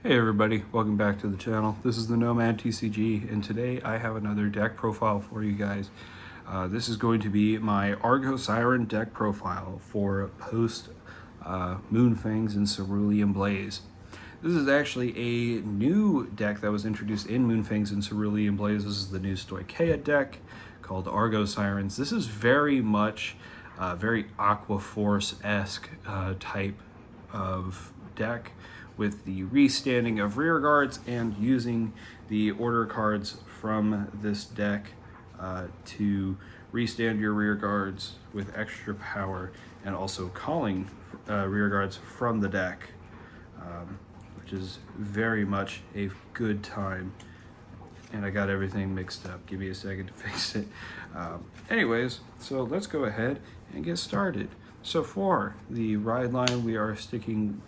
Hey everybody, welcome back to the channel. This is the Nomad TCG, and today I have another deck profile for you guys. This is going to be my Argo Siren deck profile for post Moonfangs and Cerulean Blaze. This is actually a new deck that was introduced in Moonfangs and Cerulean Blaze. This is the new Stoicheia deck called Argo Sirens. This is very much very Aqua Force-esque type of deck, with the restanding of rear guards and using the order cards from this deck to restand your rear guards with extra power, and also calling rear guards from the deck, which is very much a good time. And I got everything mixed up. Give me a second to fix it. Anyways, so let's go ahead and get started. So for the ride line, we are sticking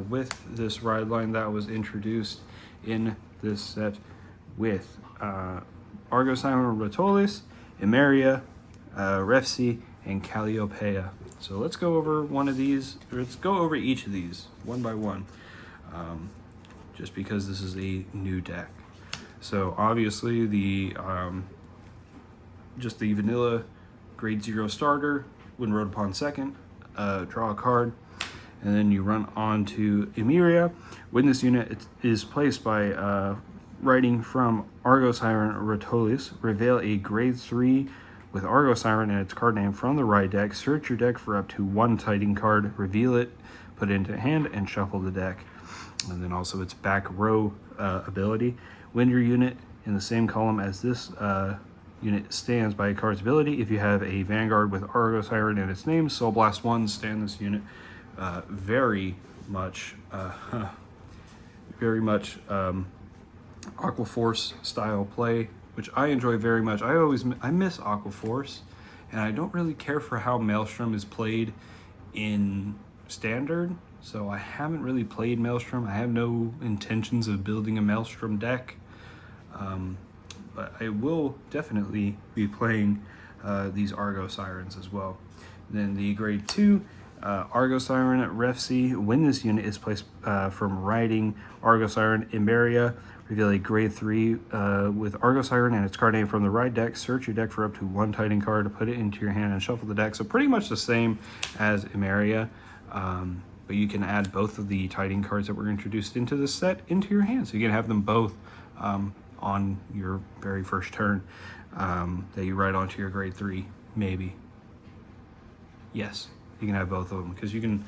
with this ride line that was introduced in this set with Argo Siren Ratolis, Emeria, Refsi, and Calliopeia. So let's go over let's go over each of these one by one, just because this is a new deck. So obviously just the vanilla grade 0 starter. When rode upon second, draw a card, and then you run on to Emeria. When this unit is placed by writing from Argo Siren Ratolis, reveal a grade 3 with Argo Siren and its card name from the right deck. Search your deck for up to one Titan card, reveal it, put it into hand, and shuffle the deck. And then also its back row ability. When your unit in the same column as this unit stands by a card's ability, if you have a Vanguard with Argo Siren in its name, Soul Blast 1, stand this unit. Very much Aqua Force style play, which I enjoy very much. I miss Aqua Force, and I don't really care for how Maelstrom is played in Standard, so I haven't really played Maelstrom. I have no intentions of building a Maelstrom deck. But I will definitely be playing these Argo Sirens as well. Then the grade 2 Argo Siren at Refsi. When this unit is placed from riding Argo Siren Emeria, reveal a grade 3 with Argo Siren and its card name from the right deck. Search your deck for up to one Titan card, put it into your hand, and shuffle the deck. So pretty much the same as Emeria, but you can add both of the Titan cards that were introduced into this set into your hand. So you can have them both on your very first turn that you write onto your grade 3, maybe. Yes, you can have both of them, because you can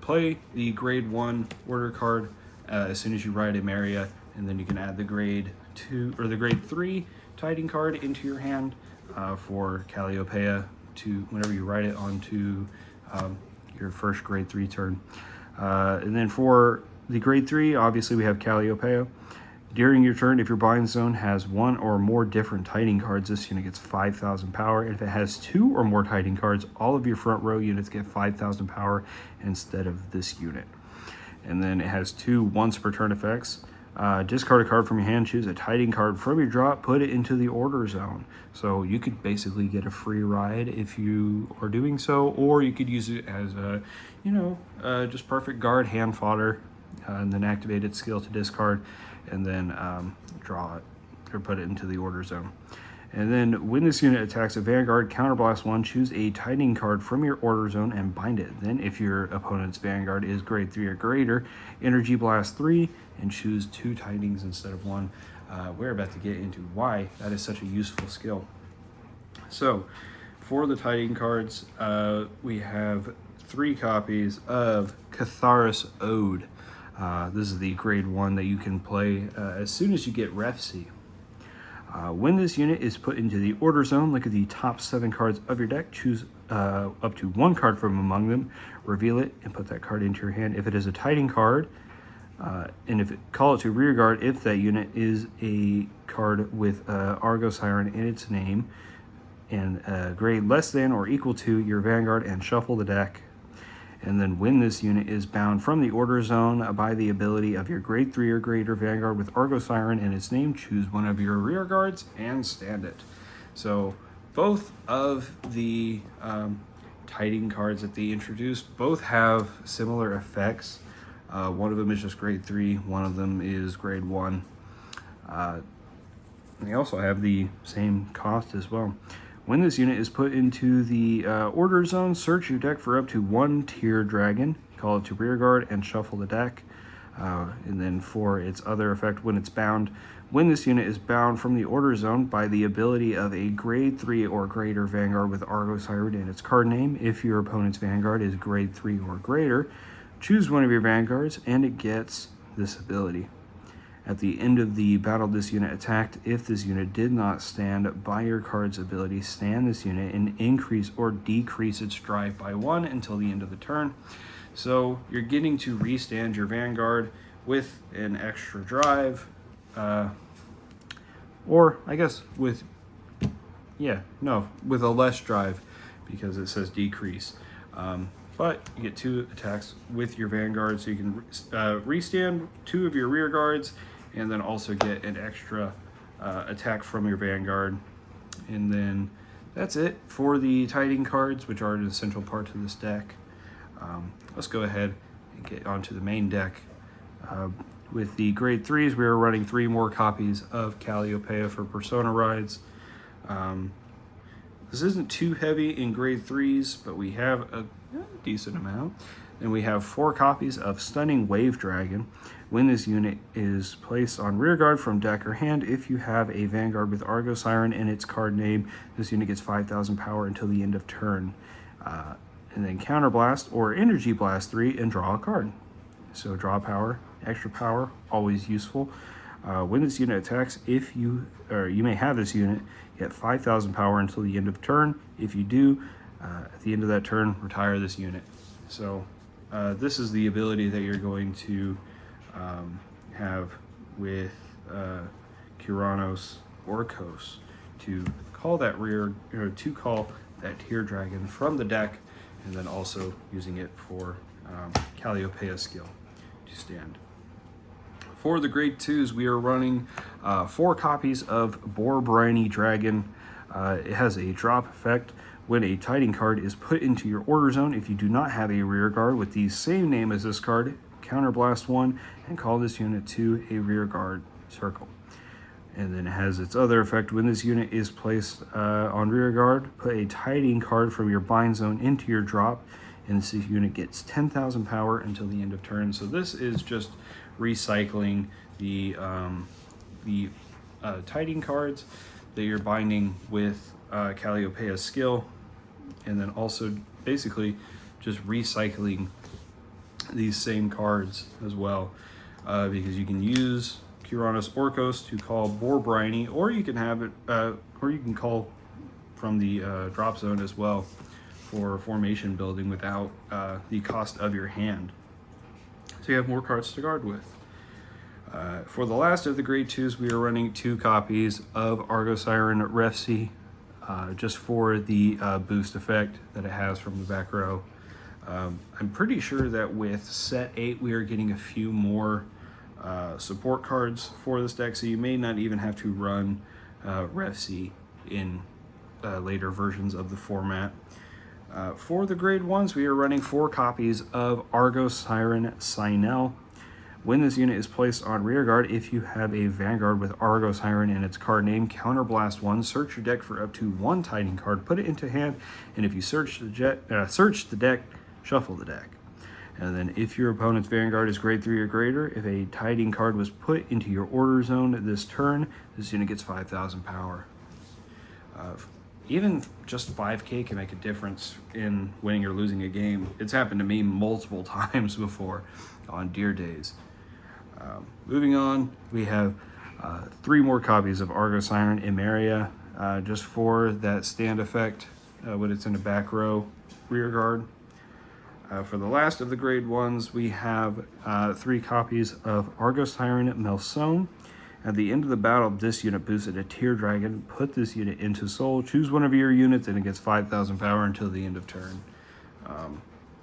play the grade 1 order card as soon as you write Emeria, and then you can add the grade 2 or the grade 3 Titan card into your hand for Calliopeia to whenever you write it onto your first grade 3 turn. And then for the grade 3, obviously we have Calliopeia. During your turn, if your bind zone has one or more different Titan cards, this unit gets 5,000 power. And if it has two or more Titan cards, all of your front row units get 5,000 power instead of this unit. And then it has two once per turn effects. Discard a card from your hand, choose a Titan card from your drop, put it into the order zone. So you could basically get a free ride if you are doing so, or you could use it as a, just perfect guard hand fodder, and then activate its skill to discard, and then draw it or put it into the order zone. And then when this unit attacks a Vanguard, counterblast 1, choose a Titan card from your order zone and bind it. Then if your opponent's Vanguard is grade 3 or greater, energy blast 3 and choose 2 Titans instead of 1. We're about to get into why that is such a useful skill. So for the Titan cards, we have 3 copies of Catharis Ode. This is the grade 1 that you can play as soon as you get Refsi. When this unit is put into the order zone, look at the top 7 cards of your deck, choose up to one card from among them, reveal it, and put that card into your hand. If it is a Titan card, and call it to rear guard if that unit is a card with Argo Siren in its name, and grade less than or equal to your Vanguard, and shuffle the deck. And then when this unit is bound from the order zone by the ability of your grade 3 or greater Vanguard with Argo Siren in its name, choose one of your rear guards and stand it. So both of the Titan cards that they introduced both have similar effects. One of them is just grade 3, one of them is grade 1. And they also have the same cost as well. When this unit is put into the order zone, search your deck for up to 1 tier dragon, call it to rear guard, and shuffle the deck. And then for its other effect, when it's bound, when this unit is bound from the order zone by the ability of a grade 3 or greater Vanguard with Argo Siren in its card name, if your opponent's Vanguard is grade 3 or greater, choose one of your Vanguards and it gets this ability. At the end of the battle this unit attacked, if this unit did not stand by your card's ability, stand this unit and increase or decrease its drive by 1 until the end of the turn. So you're getting to restand your Vanguard with an extra drive, or I guess with a less drive, because it says decrease. But you get 2 attacks with your Vanguard, so you can restand 2 of your rear guards, and then also get an extra attack from your Vanguard. And then that's it for the tiding cards, which are an essential part to this deck. Let's go ahead and get onto the main deck. With the grade 3s, we are running 3 more copies of Calliopeia for Persona rides. This isn't too heavy in grade 3s, but we have a decent amount. Then we have 4 copies of Stunning Wave Dragon. When this unit is placed on rear guard from deck or hand, if you have a Vanguard with Argo Siren in its card name, this unit gets 5,000 power until the end of turn. And then Counterblast or Energy Blast 3 and draw a card. So draw power, extra power, always useful. When this unit attacks, if you may have this unit get 5,000 power until the end of turn. If you do, at the end of that turn, retire this unit. So this is the ability that you're going to have with Kuranos or Kos to call that that tier dragon from the deck, and then also using it for Calliopeia skill to stand. For the grade 2s, we are running 4 copies of Briny Dragon. It has a drop effect. When a tiding card is put into your order zone, if you do not have a rear guard with the same name as this card, counterblast 1 and call this unit to a rear guard circle. And then it has its other effect. When this unit is placed on rear guard, put a tiding card from your bind zone into your drop, and this unit gets 10,000 power until the end of turn. So this is just recycling the tiding cards that you're binding with Calliopeia skill, and then also basically just recycling these same cards as well, because you can use Kuranos Orcos to call Briny, or you can have it, or you can call from the drop zone as well for formation building without the cost of your hand. So you have more cards to guard with. For the last of the grade 2s, we are running 2 copies of Argo Siren Refsi, just for the boost effect that it has from the back row. I'm pretty sure that with set 8, we are getting a few more support cards for this deck, so you may not even have to run Refsi in later versions of the format. For the grade 1s, we are running 4 copies of Argo Siren Sinel. When this unit is placed on rear guard, if you have a Vanguard with Argo Siren in its card name, Counterblast 1, search your deck for up to 1 tiding card, put it into hand, and if you search the deck, shuffle the deck. And then if your opponent's Vanguard is grade 3 or greater, if a tiding card was put into your order zone this turn, this unit gets 5,000 power. Even just 5k can make a difference in winning or losing a game. It's happened to me multiple times before on deer days. Moving on, we have 3 more copies of Argo Siren Emeria, just for that stand effect when it's in the back row rear guard. For the last of the grade 1s, we have 3 copies of Argo Siren Melsone. At the end of the battle, this unit boosted a tier dragon. Put this unit into soul. Choose one of your units, and it gets 5,000 power until the end of turn.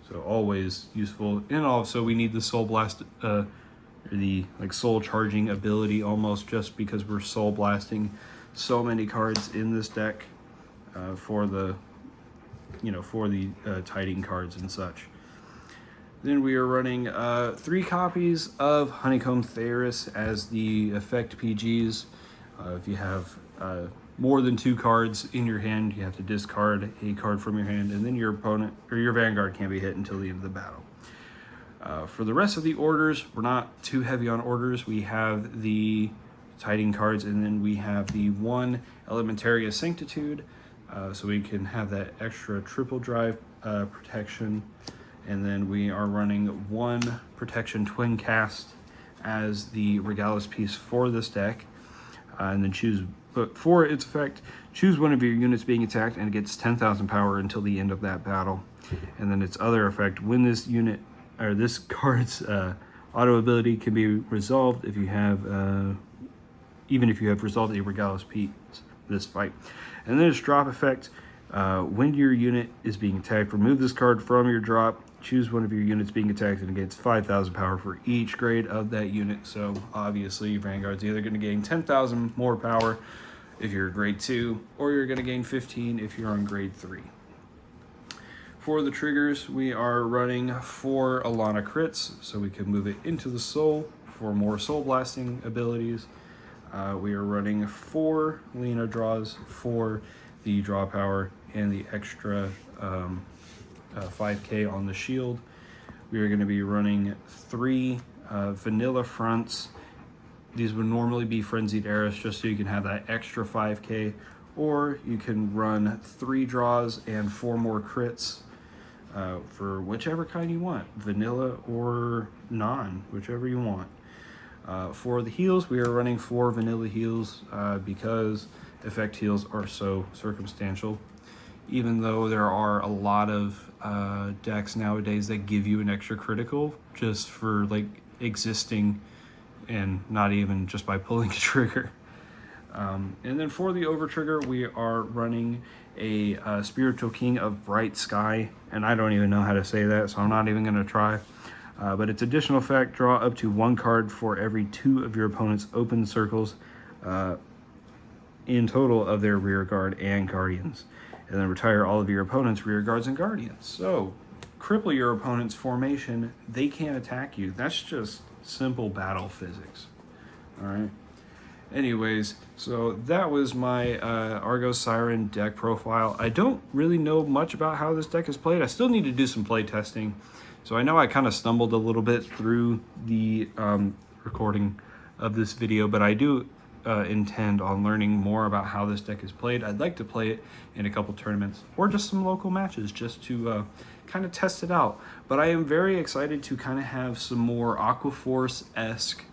So always useful. And also, we need the soul blast, the soul charging ability, almost, just because we're soul blasting so many cards in this deck for the tiding cards and such. Then we are running 3 copies of Honeycomb Theris as the effect PGs. If you have more than 2 cards in your hand, you have to discard a card from your hand, and then your opponent or your Vanguard can't be hit until the end of the battle. For the rest of the orders, we're not too heavy on orders. We have the Tiding cards, and then we have the 1 Elementaria Sanctitude, so we can have that extra triple drive protection. And then we are running 1 Protection Twin Cast as the Regalis piece for this deck. And then choose, but for its effect, choose one of your units being attacked and it gets 10,000 power until the end of that battle. And then its other effect, when this unit, or this card's auto ability can be resolved if you have, even if you have resolved a Regalis piece this fight. And then its drop effect, when your unit is being attacked, remove this card from your drop, choose one of your units being attacked and it gets 5,000 power for each grade of that unit. So obviously Vanguard's either going to gain 10,000 more power if you're grade 2, or you're going to gain 15 if you're on grade 3. For the triggers, we are running 4 Alana crits, so we can move it into the soul for more soul blasting abilities. We are running 4 Lena draws for the draw power and the extra 5k on the shield. We are going to be running 3 vanilla fronts. These would normally be Frenzied Eris, just so you can have that extra 5k, or you can run 3 draws and 4 more crits for whichever kind you want, vanilla or non, whichever you want. For the heals, we are running 4 vanilla heals because effect heals are so circumstantial. Even though there are a lot of decks nowadays that give you an extra critical just for like existing, and not even just by pulling a trigger. And then for the over trigger, we are running a Spiritual King of Bright Sky, and I don't even know how to say that, so I'm not even going to try. But its additional effect, draw up to 1 card for every 2 of your opponent's open circles in total of their rear guard and guardians. And then retire all of your opponent's rear guards and guardians. So cripple your opponent's formation, they can't attack you. That's just simple battle physics. All right. Anyways, so that was my Argo Siren deck profile. I don't really know much about how this deck is played. I still need to do some play testing. So I know I kind of stumbled a little bit through the recording of this video, but I do intend on learning more about how this deck is played. I'd like to play it in a couple tournaments or just some local matches just to kind of test it out. But I am very excited to kind of have some more Aquaforce-esque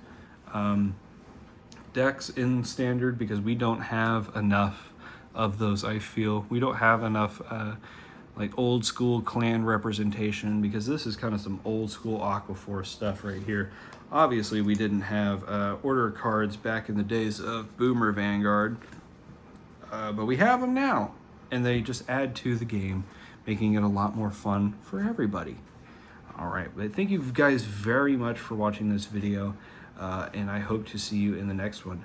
decks in Standard, because we don't have enough of those. I feel we don't have enough like old school clan representation, because this is kind of some old school Aquaforce stuff right here. Obviously we didn't have order cards back in the days of Boomer Vanguard, but we have them now, and they just add to the game, making it a lot more fun for everybody. All right, but thank you guys very much for watching this video, and I hope to see you in the next one.